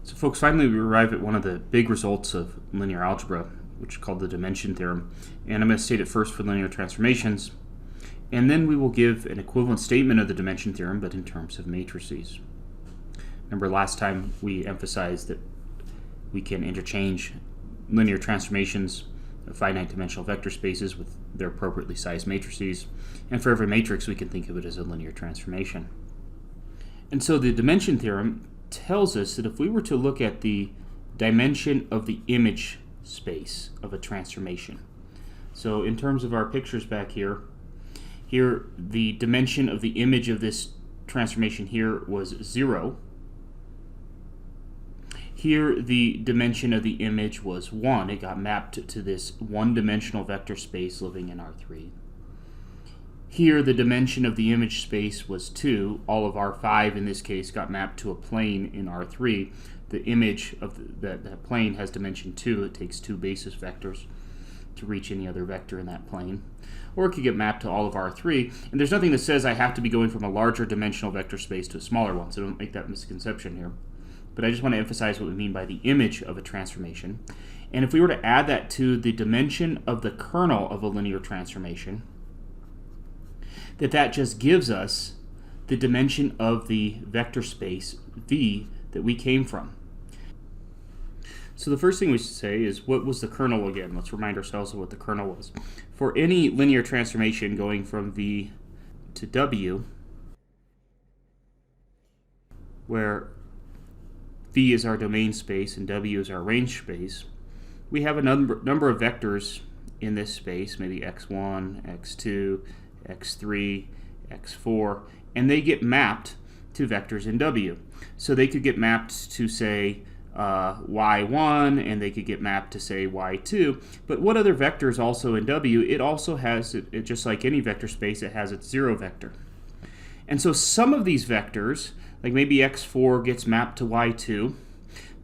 So folks, finally we arrive at one of the big results of linear algebra, which is called the dimension theorem. And I'm going to state it first for linear transformations, and then we will give an equivalent statement of the dimension theorem, but in terms of matrices. Remember last time we emphasized that we can interchange linear transformations of finite dimensional vector spaces with their appropriately sized matrices, and for every matrix we can think of it as a linear transformation. And so the dimension theorem tells us that if we were to look at the dimension of the image space of a transformation, so in terms of our pictures back here, the dimension of the image of this transformation here was 0. Here the dimension of the image was 1. It got mapped to this one-dimensional vector space living in R3. Here the dimension of the image space was 2. All of R5 in this case got mapped to a plane in R3. The image of that plane has dimension 2. It takes 2 basis vectors to reach any other vector in that plane. Or it could get mapped to all of R3. And there's nothing that says I have to be going from a larger dimensional vector space to a smaller one, so don't make that misconception here. But I just want to emphasize what we mean by the image of a transformation. And if we were to add that to the dimension of the kernel of a linear transformation, that just gives us the dimension of the vector space V that we came from. So the first thing we should say is, what was the kernel again? Let's remind ourselves of what the kernel was. For any linear transformation going from V to W, where V is our domain space and W is our range space, we have a number of vectors in this space, maybe x1, x2, x3, x4, and they get mapped to vectors in W. So they could get mapped to, say, y1, and they could get mapped to, say, y2. But what other vectors also in W? It also has, just like any vector space, it has its 0 vector. And so some of these vectors, like maybe x4 gets mapped to y2,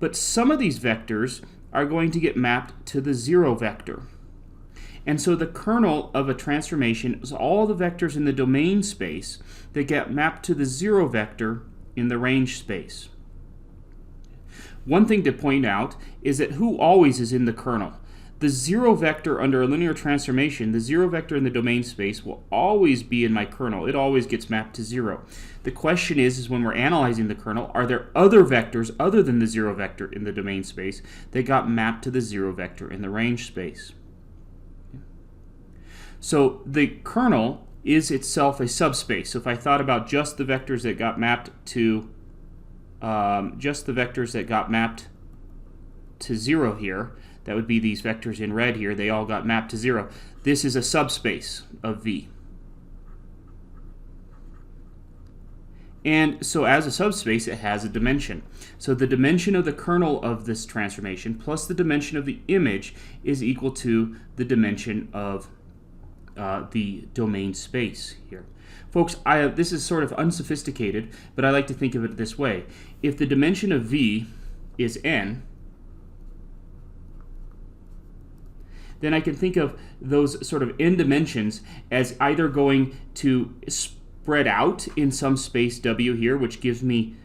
but some of these vectors are going to get mapped to the 0 vector. And so the kernel of a transformation is all the vectors in the domain space that get mapped to the 0 vector in the range space. One thing to point out is that who always is in the kernel? The 0 vector under a linear transformation, the 0 vector in the domain space, will always be in my kernel. It always gets mapped to 0. The question is when we're analyzing the kernel, are there other vectors other than the 0 vector in the domain space that got mapped to the 0 vector in the range space? So the kernel is itself a subspace. So if I thought about just the vectors that got mapped to 0 here, that would be these vectors in red here. They all got mapped to 0. This is a subspace of V. And so as a subspace, it has a dimension. So the dimension of the kernel of this transformation plus the dimension of the image is equal to the dimension of the domain space here. Folks, this is sort of unsophisticated, but I like to think of it this way. If the dimension of V is n, then I can think of those sort of n dimensions as either going to spread out in some space W here, which gives me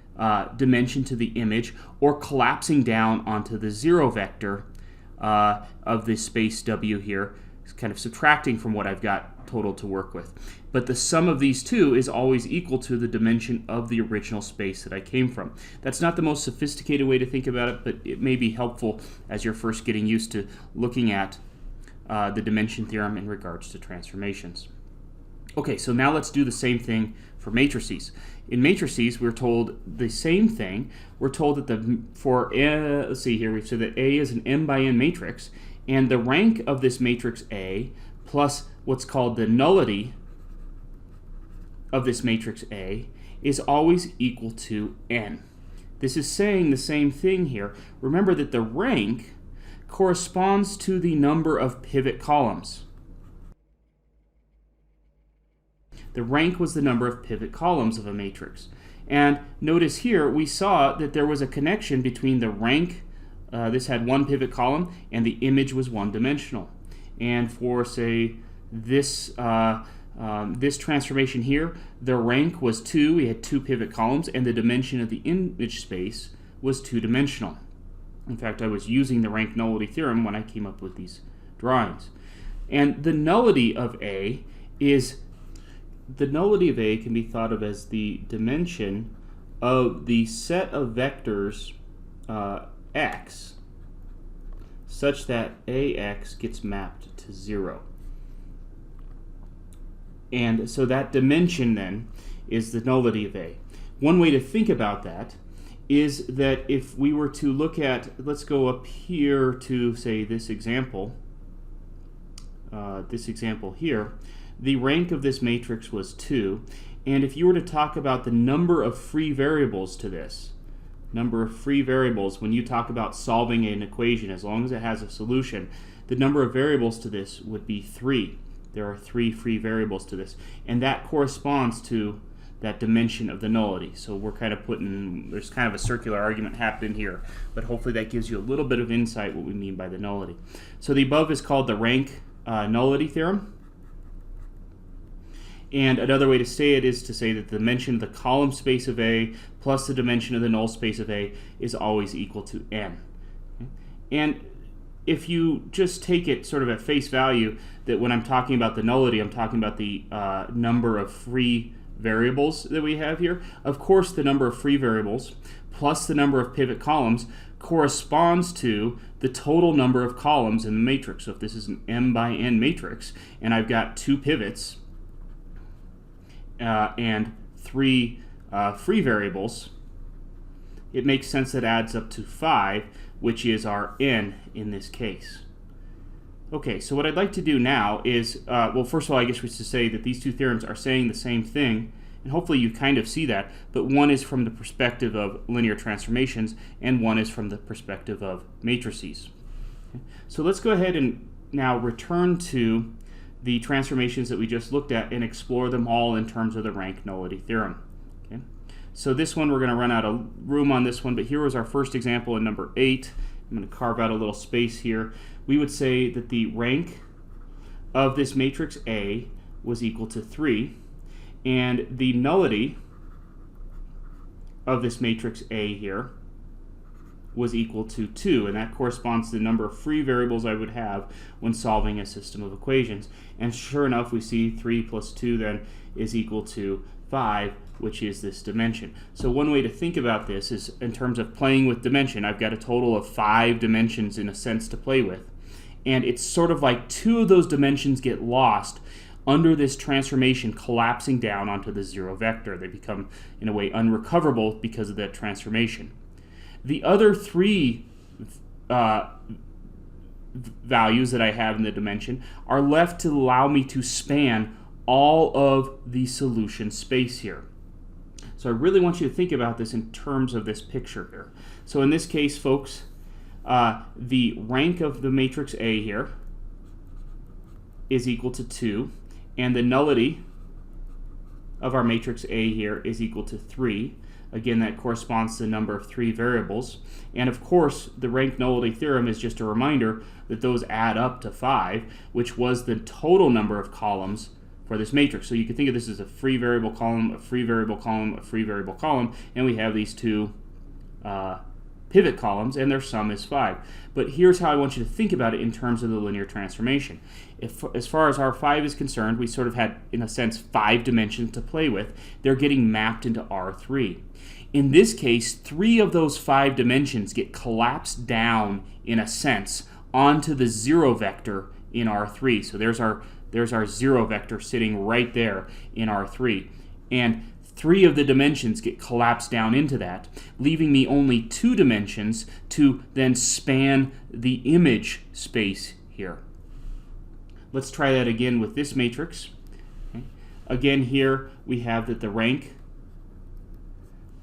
dimension to the image, or collapsing down onto the 0 vector of this space W here, kind of subtracting from what I've got total to work with. But the sum of these two is always equal to the dimension of the original space that I came from. That's not the most sophisticated way to think about it, but it may be helpful as you're first getting used to looking at the dimension theorem in regards to transformations. Okay, so now let's do the same thing for matrices. In matrices, we're told the same thing. We're told that let's see here, we've said that A is an m by n matrix, and the rank of this matrix A plus what's called the nullity of this matrix A is always equal to n. This is saying the same thing here. Remember that the rank corresponds to the number of pivot columns. The rank was the number of pivot columns of a matrix. And notice here we saw that there was a connection between the rank, this had one pivot column, and the image was one-dimensional. And for, say, this transformation here, the rank was 2, we had 2 pivot columns, and the dimension of the image space was two-dimensional. In fact, I was using the rank nullity theorem when I came up with these drawings. And the nullity of A can be thought of as the dimension of the set of vectors x such that AX gets mapped to 0. And so that dimension then is the nullity of A. One way to think about that is that if we were to look at, let's go up here to say this example here, the rank of this matrix was 2, and if you were to talk about the number of free variables to this, number of free variables, when you talk about solving an equation, as long as it has a solution, the number of variables to this would be 3. There are 3 free variables to this, and that corresponds to that dimension of the nullity. So we're kind of there's kind of a circular argument happening here, but hopefully that gives you a little bit of insight what we mean by the nullity. So the above is called the rank nullity theorem. And another way to say it is to say that the dimension of the column space of A plus the dimension of the null space of A is always equal to n. And if you just take it sort of at face value, that when I'm talking about the nullity, I'm talking about the number of free variables that we have here. Of course, the number of free variables plus the number of pivot columns corresponds to the total number of columns in the matrix. So if this is an m by n matrix, and I've got 2 pivots and 3 free variables, it makes sense that adds up to 5, which is our n in this case. Okay, so what I'd like to do now is, well, first of all, I guess we should say that these two theorems are saying the same thing, and hopefully you kind of see that, but one is from the perspective of linear transformations, and one is from the perspective of matrices. Okay. So let's go ahead and now return to the transformations that we just looked at and explore them all in terms of the rank nullity theorem. Okay. So this one, we're going to run out of room on this one, but here was our first example in number 8. I'm going to carve out a little space here. We would say that the rank of this matrix A was equal to 3, and the nullity of this matrix A here was equal to 2, and that corresponds to the number of free variables I would have when solving a system of equations. And sure enough, we see 3 plus 2 then is equal to 5, which is this dimension. So one way to think about this is in terms of playing with dimension. I've got a total of 5 dimensions in a sense to play with, and it's sort of like 2 of those dimensions get lost under this transformation collapsing down onto the 0 vector. They become, in a way, unrecoverable because of that transformation. The other 3 values that I have in the dimension are left to allow me to span all of the solution space here. So I really want you to think about this in terms of this picture here. So in this case, folks, the rank of the matrix A here is equal to 2, and the nullity of our matrix A here is equal to 3. Again, that corresponds to the number of 3 variables. And of course, the rank nullity theorem is just a reminder that those add up to 5, which was the total number of columns for this matrix. So you can think of this as a free variable column, a free variable column, a free variable column, and we have these 2 pivot columns, and their sum is 5. But here's how I want you to think about it in terms of the linear transformation. As far as R5 is concerned, we sort of had, in a sense, 5 dimensions to play with. They're getting mapped into R3. In this case, 3 of those 5 dimensions get collapsed down, in a sense, onto the 0 vector in R3. So there's our 0 vector sitting right there in R3. And 3 of the dimensions get collapsed down into that, leaving me only 2 dimensions to then span the image space here. Let's try that again with this matrix. Okay. Again, here we have that the rank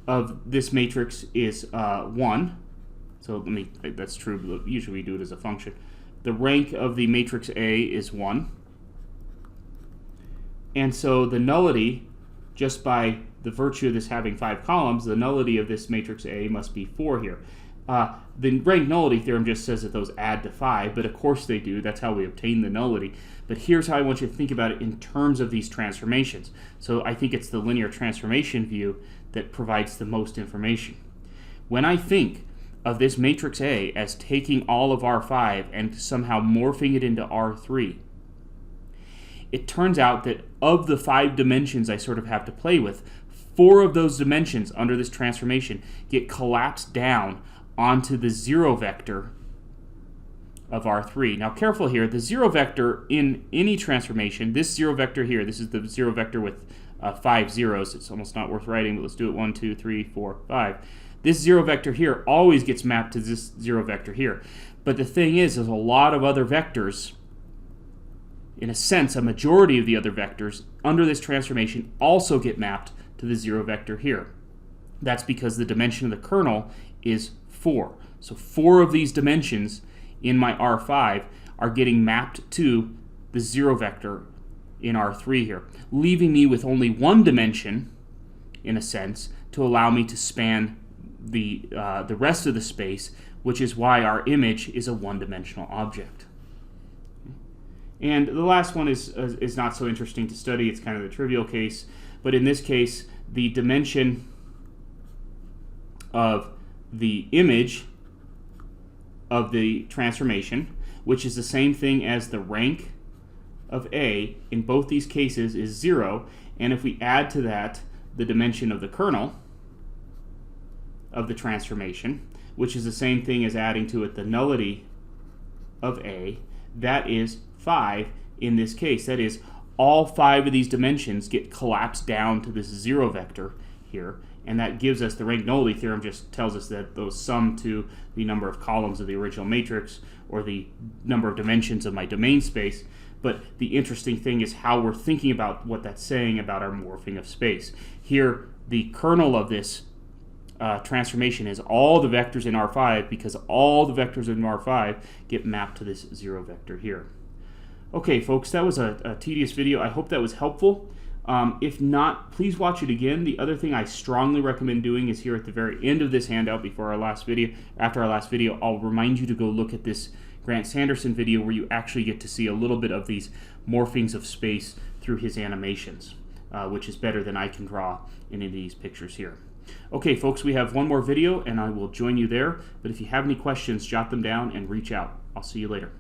of this matrix is 1. So that's true, but usually we do it as a function. The rank of the matrix A is 1. And so the nullity, just by the virtue of this having 5 columns, the nullity of this matrix A must be 4 here. The rank nullity theorem just says that those add to 5, but of course they do. That's how we obtain the nullity. But here's how I want you to think about it in terms of these transformations. So I think it's the linear transformation view that provides the most information. when I think of this matrix A as taking all of R5 and somehow morphing it into R3, it turns out that of the 5 dimensions I sort of have to play with, 4 of those dimensions under this transformation get collapsed down onto the 0 vector of R3. Now careful here, the 0 vector in any transformation, this 0 vector here, this is the 0 vector with 5 zeros, it's almost not worth writing, but let's do it 1, 2, 3, 4, 5. This 0 vector here always gets mapped to this 0 vector here. But the thing is, there's a lot of other vectors, in a sense, a majority of the other vectors under this transformation also get mapped to the 0 vector here. That's because the dimension of the kernel is 4. So 4 of these dimensions in my R5 are getting mapped to the 0 vector in R3 here, leaving me with only 1 dimension, in a sense, to allow me to span the rest of the space, which is why our image is a one-dimensional object. And the last one is not so interesting to study. It's kind of the trivial case, but in this case, the dimension of the image of the transformation, which is the same thing as the rank of A in both these cases, is 0, and if we add to that the dimension of the kernel of the transformation, which is the same thing as adding to it the nullity of A, that is 5 in this case. That is, all 5 of these dimensions get collapsed down to this 0 vector here, and that gives us the rank nullity theorem. Just tells us that those sum to the number of columns of the original matrix or the number of dimensions of my domain space. But the interesting thing is how we're thinking about what that's saying about our morphing of space. Here, the kernel of this transformation is all the vectors in R5, because all the vectors in R5 get mapped to this 0 vector here. Okay, folks, that was a tedious video. I hope that was helpful. If not, please watch it again. The other thing I strongly recommend doing is here at the very end of this handout, before our last video, after our last video, I'll remind you to go look at this Grant Sanderson video where you actually get to see a little bit of these morphings of space through his animations, which is better than I can draw in any of these pictures here. Okay, folks, we have one more video, and I will join you there. But if you have any questions, jot them down and reach out. I'll see you later.